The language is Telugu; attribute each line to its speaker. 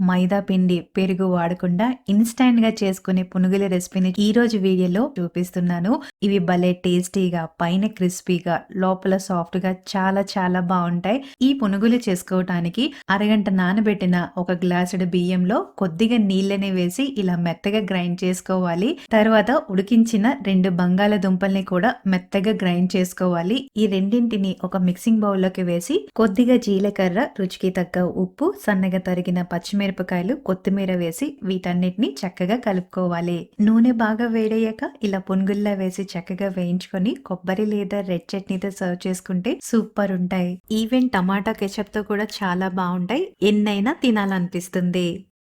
Speaker 1: మైదా పిండి, పెరుగు వాడకుండా ఇన్‌స్టాంట్‌గా చేసుకునే పునుగుల రెసిపీని ఈరోజు వీడియోలో చూపిస్తున్నాను. ఇవి భలే టేస్టీగా, పైన క్రిస్పీగా, లోపల సాఫ్ట్‌గా చాలా చాలా బావుంటాయి. ఈ పునుగులు చేసుకోవటానికి అరగంట నానబెట్టిన ఒక గ్లాసుడు బియ్యంలో కొద్దిగా నీళ్ళని వేసి ఇలా మెత్తగా గ్రైండ్ చేసుకోవాలి. తర్వాత ఉడికించిన 2 బంగాళాదుంపల్ని కూడా మెత్తగా గ్రైండ్ చేసుకోవాలి. ఈ రెండింటిని ఒక మిక్సింగ్ బౌల్‌లోకి వేసి కొద్దిగా జీలకర్ర, రుచికి తగ్గ ఉప్పు, సన్నగా తరిగిన పచ్చిమిరపకాయలు, కొత్తిమీర వేసి వీటన్నిటిని చక్కగా కలుపుకోవాలి. నూనె బాగా వేడయ్యాక ఇలా పునుగుల్లా వేసి చక్కగా వేయించుకొని కొబ్బరి లేదా రెడ్ చట్నీతో సర్వ్ చేసుకుంటే సూపర్ ఉంటాయి. ఈవెన్ టమాటా కెచప్ తో కూడా చాలా బాగుంటాయి. ఎన్నైనా తినాలనిపిస్తుంది.